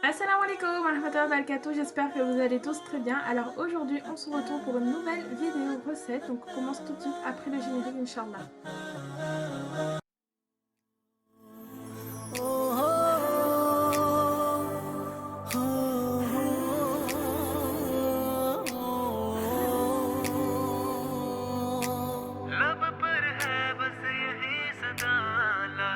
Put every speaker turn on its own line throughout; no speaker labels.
Assalamu alaikum wa rahmatullahi wa barakatuh, j'espère que vous allez tous très bien. Alors aujourd'hui on se retrouve pour une nouvelle vidéo recette, donc on commence tout de suite après le générique Inch'Allah.
लब पर है बस यही सदा ला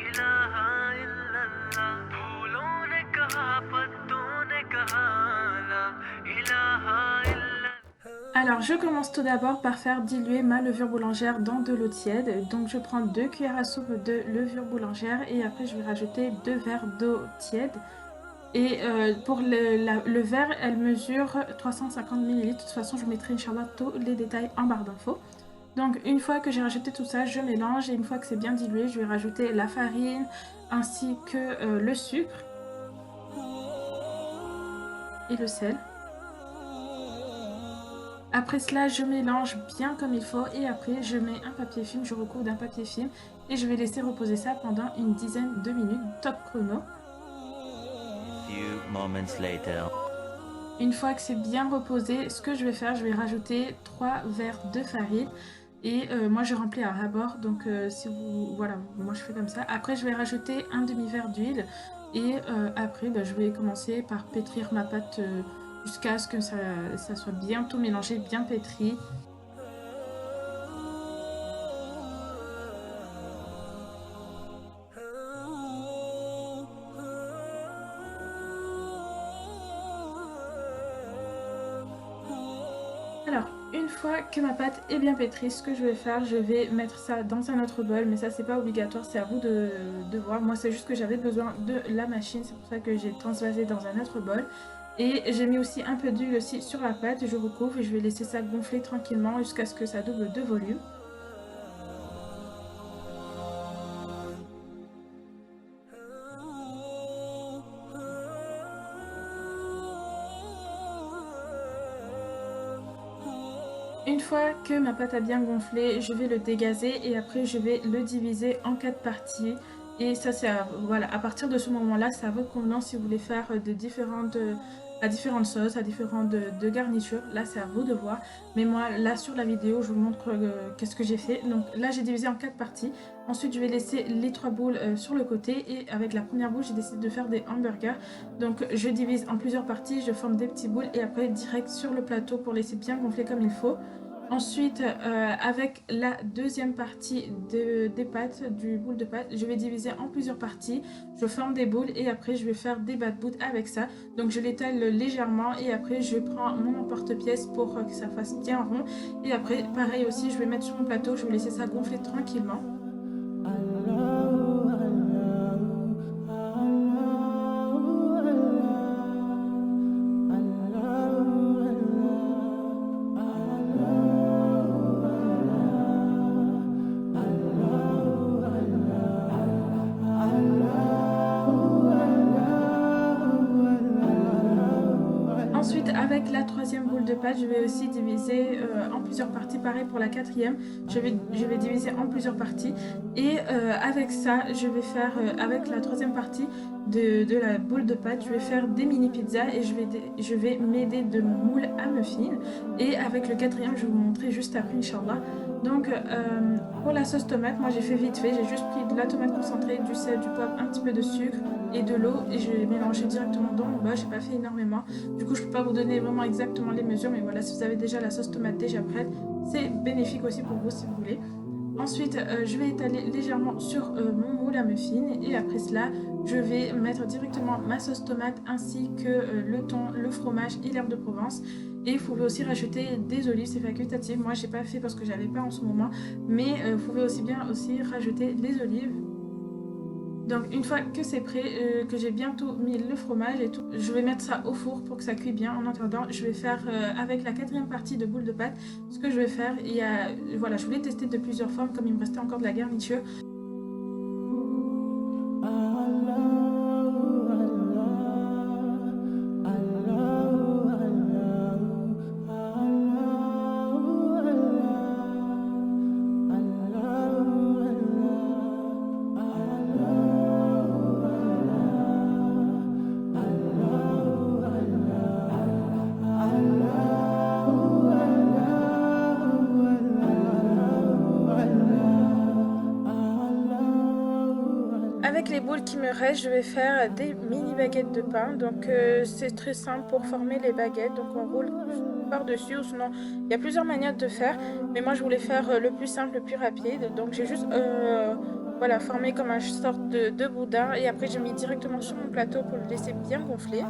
इलाहा इल्लल्लाह फूलों ने कहा पत्तों ने कहा ला इलाहा इल्लल्लाह।
Alors je commence tout d'abord par faire diluer ma levure boulangère dans de l'eau tiède. Donc je prends 2 cuillères à soupe de levure boulangère et après je vais rajouter 2 verres d'eau tiède. Et pour le verre, elle mesure 350 ml. De toute façon, je mettrai Inch'Allah tous les détails en barre d'infos. Donc une fois que j'ai rajouté tout ça, je mélange et une fois que c'est bien dilué, je vais rajouter la farine ainsi que le sucre et le sel. Après cela, je mélange bien comme il faut et après je mets un papier film, je recouvre d'un papier film et je vais laisser reposer ça pendant une dizaine de minutes, top chrono.
Few moments later.
Une fois que c'est bien reposé, ce que je vais faire, je vais rajouter 3 verres de farine. Et moi je remplis à ras-bord, donc si vous... Voilà, moi je fais comme ça. Après je vais rajouter un demi-verre d'huile. Et après je vais commencer par pétrir ma pâte jusqu'à ce que ça soit bien tout mélangé, bien pétri. Alors, une fois que ma pâte est bien pétrie, ce que je vais faire, je vais mettre ça dans un autre bol, mais ça c'est pas obligatoire, c'est à vous de voir. Moi c'est juste que j'avais besoin de la machine, c'est pour ça que j'ai transvasé dans un autre bol. Et j'ai mis aussi un peu d'huile aussi sur la pâte, je recouvre et je vais laisser ça gonfler tranquillement jusqu'à ce que ça double de volume. Une fois que ma pâte a bien gonflé, je vais le dégazer et après je vais le diviser en 4 parties. Et ça c'est voilà, à partir de ce moment-là, c'est à votre convenance si vous voulez faire à différentes sauces, à différentes de garnitures. Là c'est à vous de voir. Mais moi là sur la vidéo, je vous montre qu'est-ce que j'ai fait. Donc là j'ai divisé en 4 parties. Ensuite je vais laisser les 3 boules sur le côté. Et avec la première boule, j'ai décidé de faire des hamburgers. Donc je divise en plusieurs parties, je forme des petits boules et après direct sur le plateau pour laisser bien gonfler comme il faut. Ensuite, avec la deuxième partie des pâtes, du boule de pâte, je vais diviser en plusieurs parties. Je forme des boules et après je vais faire des bad bouts avec ça. Donc je l'étale légèrement et après je prends mon emporte-pièce pour que ça fasse bien rond. Et après, pareil aussi, je vais mettre sur mon plateau, je vais laisser ça gonfler tranquillement. Ensuite, avec la troisième boule de pâte, je vais aussi diviser en plusieurs parties. Pareil pour la quatrième, je vais diviser en plusieurs parties. Et avec ça, je vais faire, avec la troisième partie de la boule de pâte, je vais faire des mini pizzas et je vais m'aider de mon moule à muffins. Et avec le quatrième, je vais vous montrer juste après, Inch'Allah. Donc, pour la sauce tomate, moi j'ai fait vite fait. J'ai juste pris de la tomate concentrée, du sel, du poivre, un petit peu de sucre et de l'eau. Et je vais mélanger directement dans mon bol. J'ai pas fait énormément. Du coup, je peux pas vous donner vraiment exactement les mesures. Mais voilà, si vous avez déjà la sauce tomate déjà prête, c'est bénéfique aussi pour vous si vous voulez. Ensuite, je vais étaler légèrement sur mon moule à muffins. Et après cela, je vais mettre directement ma sauce tomate ainsi que le thon, le fromage et l'herbe de Provence. Et vous pouvez aussi rajouter des olives, c'est facultatif. Moi, j'ai pas fait parce que j'avais pas en ce moment. Mais vous pouvez aussi bien aussi rajouter les olives. Donc une fois que c'est prêt, que j'ai bientôt mis le fromage et tout, je vais mettre ça au four pour que ça cuise bien. En attendant, je vais faire avec la quatrième partie de boule de pâte, ce que je vais faire, voilà, je voulais tester de plusieurs formes comme il me restait encore de la garniture. boules qui me restent, je vais faire des mini baguettes de pain. Donc c'est très simple pour former les baguettes. Donc on roule par-dessus, ou sinon il y a plusieurs manières de faire. Mais moi je voulais faire le plus simple, le plus rapide. Donc j'ai juste voilà, formé comme une sorte de boudin. Et après j'ai mis directement sur mon plateau pour le laisser bien gonfler.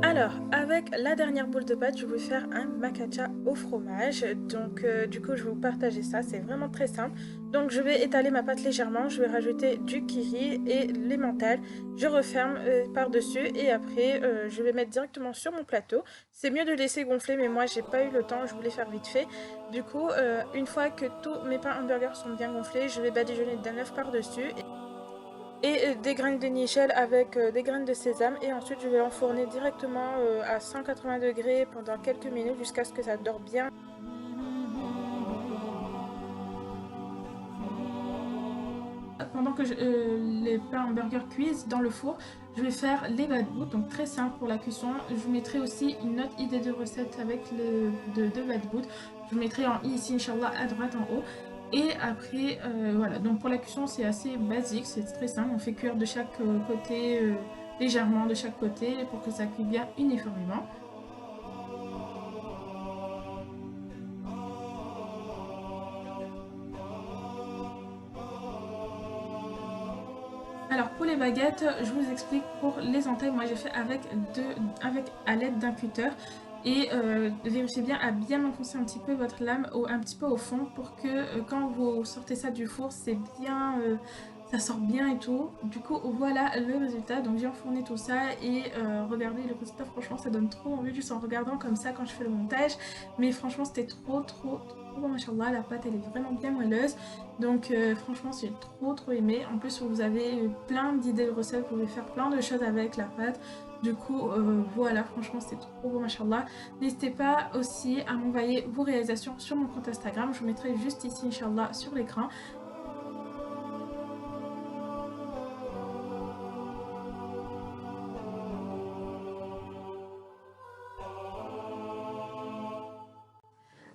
Alors, avec la dernière boule de pâte, je vais faire un makacha au fromage. Donc, du coup, je vais vous partager ça. C'est vraiment très simple. Donc, je vais étaler ma pâte légèrement. Je vais rajouter du kiri et l'emmental. Je referme par-dessus et après, je vais mettre directement sur mon plateau. C'est mieux de laisser gonfler, mais moi, j'ai pas eu le temps. Je voulais faire vite fait. Du coup, une fois que tous mes pains hamburgers sont bien gonflés, je vais badigeonner d'un œuf par-dessus. Et des graines de nichel avec des graines de sésame et ensuite je vais l'enfourner directement à 180 degrés pendant quelques minutes jusqu'à ce que ça dore bien. Pendant que les pains hamburgers cuisent dans le four, je vais faire les badbouts, donc très simple pour la cuisson. Je vous mettrai aussi une autre idée de recette avec de badbouts. Je vous mettrai en i ici, Inch'Allah, à droite en haut. Et après, voilà, donc pour la cuisson c'est assez basique, c'est très simple, on fait cuire de chaque côté, légèrement de chaque côté pour que ça cuise bien uniformément. Alors pour les baguettes, je vous explique pour les entailles, moi j'ai fait avec à l'aide d'un cutter. Et vérifiez bien à bien enfoncer un petit peu votre lame un petit peu au fond pour que quand vous sortez ça du four, c'est bien, ça sort bien et tout. Du coup voilà le résultat. Donc j'ai enfourné tout ça et regardez le résultat, franchement ça donne trop envie juste en regardant comme ça quand je fais le montage. Mais franchement c'était trop bon, machallah, la pâte elle est vraiment bien moelleuse. Donc franchement j'ai trop aimé. En plus vous avez plein d'idées de recettes, vous pouvez faire plein de choses avec la pâte. Du coup, voilà, franchement, c'est trop beau, machallah. N'hésitez pas aussi à m'envoyer vos réalisations sur mon compte Instagram. Je vous mettrai juste ici, Inch'Allah, sur l'écran.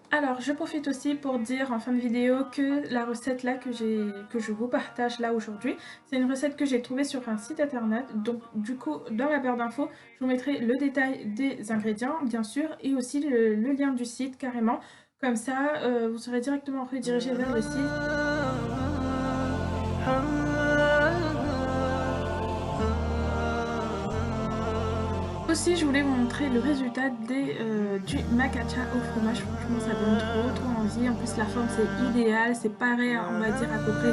Alors, je profite aussi pour dire en fin de vidéo que la recette là que je vous partage là aujourd'hui, c'est une recette que j'ai trouvée sur un site internet. Donc du coup, dans la barre d'infos, je vous mettrai le détail des ingrédients, bien sûr, et aussi le lien du site carrément. Comme ça, vous serez directement redirigé vers le site. Aussi, je voulais vous montrer le résultat du makacha au fromage. Franchement, ça donne trop envie. En plus, la forme, c'est idéal. C'est pareil, on va dire, à peu près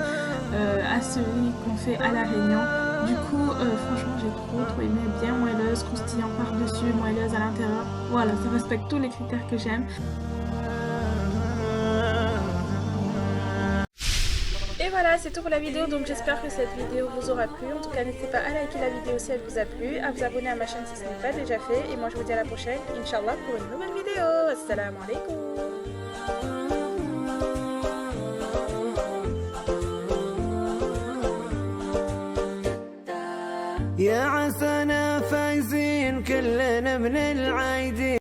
à celui qu'on fait à La Réunion. Du coup, franchement, j'ai trop aimé. Bien moelleuse, croustillant par-dessus, moelleuse à l'intérieur. Voilà, ça respecte tous les critères que j'aime. Et voilà, c'est tout pour la vidéo, donc j'espère que cette vidéo vous aura plu. En tout cas, n'hésitez pas à liker la vidéo si elle vous a plu, à vous abonner à ma chaîne si ce n'est pas déjà fait. Et moi, je vous dis à la prochaine, Inch'Allah, pour une nouvelle vidéo. Assalamu alaikum.
يا عسانا فايزين كلنا من العايدين.